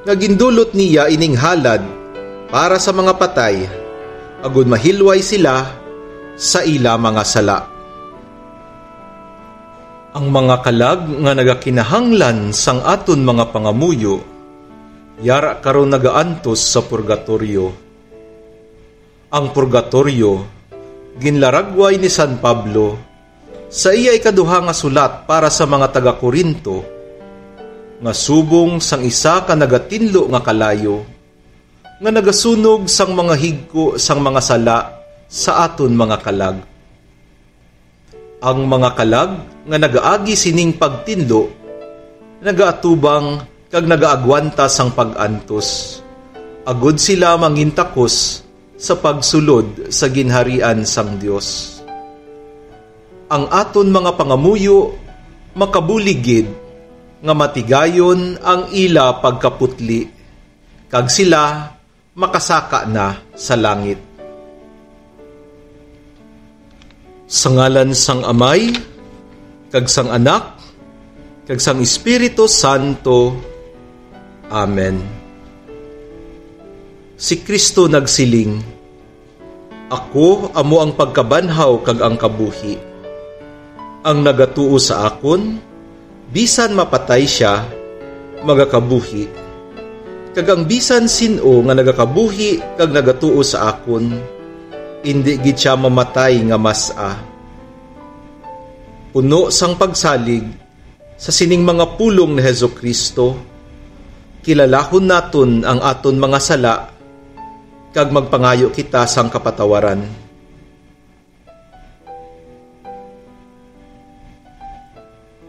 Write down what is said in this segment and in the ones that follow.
nga gindulot niya ining halad para sa mga patay, agud mahilway sila sa ila mga sala. Ang mga kalag nga nagakinahanglan sang aton mga pangamuyo, yara karon nagaantos sa purgatoryo. Ang purgatoryo, ginlaragway ni San Pablo sa iya ikaduha nga sulat para sa mga taga-Korinto, nga subong sang isa ka nagatinlo nga kalayo, nga nagasunog sang mga higko sang mga sala sa aton mga kalag. Ang mga kalag nga nagaagi sining pagtinlo, nagaatubang kag nagaagwanta sang pag-antos, agud sila mangintakos sa pagsulod sa ginharian sang Dios. Ang aton mga pangamuyo makabuligid nga matigayon ang ila pagkaputli, kag sila makasaka na sa langit. Sa ngalan sang Amay, kag sang Anak, kag sang Espiritu Santo. Amen. Si Kristo nagsiling, "Ako amo ang pagkabanhaw kag ang kabuhi. Ang nagatuo sa akon, bisan mapatay siya, magakabuhi. Kag ang bisan sino nga nagakabuhi kag nagatuo sa akon, indi gid siya mamatay nga mas-a." Puno sang pagsalig sa sining mga pulong ni Hesukristo, kilalahon naton ang aton mga sala kag magpangayo kita sang kapatawaran.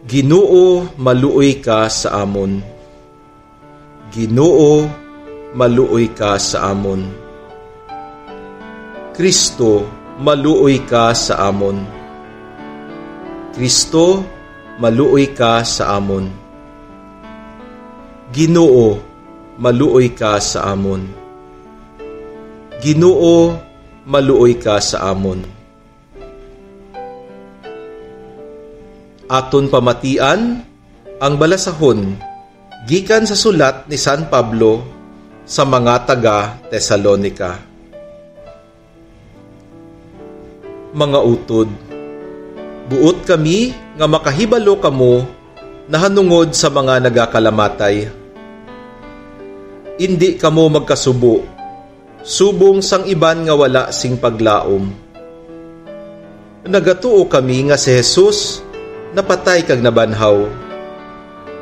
Ginoo, maluoy ka sa amon. Ginoo, maluoy ka sa amon. Kristo, maluoy ka sa amon. Kristo, maluoy ka sa amon. Ginoo, maluoy ka sa amon. Ginoo, maluoy ka sa amon. Aton pamatian ang balasahon gikan sa sulat ni San Pablo sa mga taga Tesalonica. Mga utod, buot kami nga makahibalo kamo nahanungod sa mga nagakalamatay. Indi kamo magkasubo, subong sang iban nga wala sing paglaom. Nagatuo kami nga si Jesus napatay kag nabanhaw,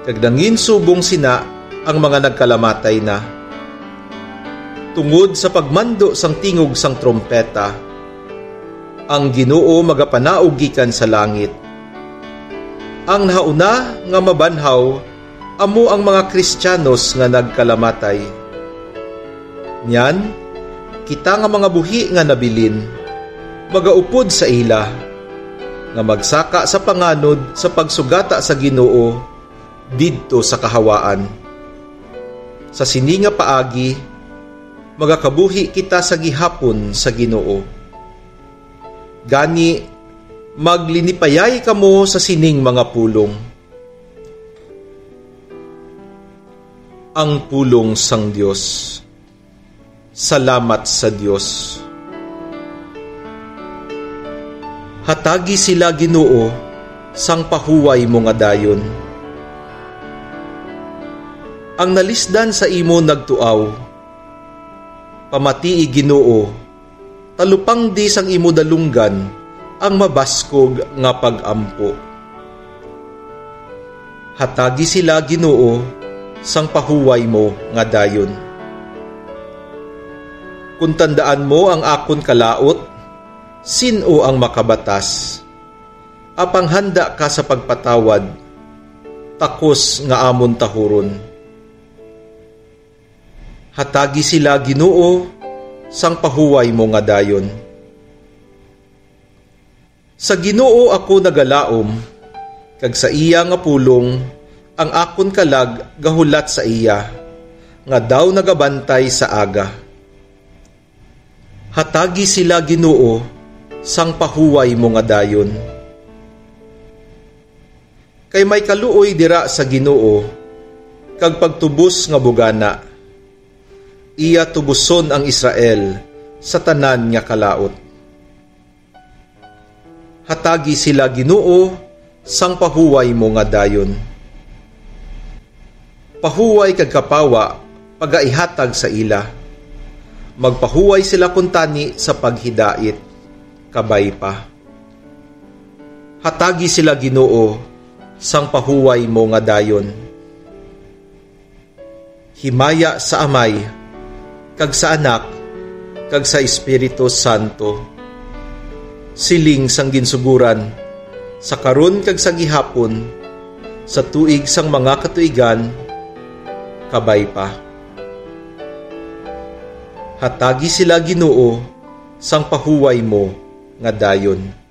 kag nangin subong sina ang mga nagkalamatay na. Tungod sa pagmando sang tingog sang trompeta, ang Ginoo magapanaog gikan sa langit. Ang nahauna nga mabanhaw amo ang mga Kristiyanos nga nagkalamatay. Nyan, kita nga mga buhi nga nabilin, magaupod sa ila, nga magsaka sa panganod sa pagsugata sa Ginoo didto sa kahawaan. Sa sini nga paagi, magakabuhi kita sa gihapon sa Ginoo. Gani, maglinipayay kamo sa sining mga pulong. Ang pulong sang Dios. Salamat sa Dios. Hatagi sila Ginoo sang pahuway mo nga dayon. Ang nalisdan sa imo nagtuaw, pamatii Ginoo, talupang di sang imo dalunggan ang mabaskog nga pag-ampo. Hatagi sila Ginoo sang pahuway mo nga dayon. Kung tandaan mo ang akon kalaot, sino ang makabatas? Apang handa ka sa pagpatawad, takos nga amon tahuron. Hatagi sila Ginoo sang pahuway mo nga dayon. Sa Ginoo ako nagalaom, kag sa iya nga pulong, ang akon kalag gahulat sa iya, nga daw nagabantay sa aga. Hatagi sila Ginoo sang pahuway mo nga dayon. Kay may kaluoy dira sa Ginoo, kag pagtubos nga bugana. Iya tubuson ang Israel sa tanan nga kalaot. Hatagi sila Ginoo sang pahuway mo nga dayon. Pahuway kag kapawa pagaihatag sa ila. Magpahuway sila kuntani sa paghidait, kabay pa. Hatagi sila Ginoo sang pahuway mo nga dayon. Himaya sa Amay, kag sa Anak, kag sa Espiritu Santo. Siling sang ginsuguran, sa karon kag sa gihapon, sa tuig sang mga katuigan, kabay pa. Hatagi sila Ginoo sang pahuway mo nga dayon.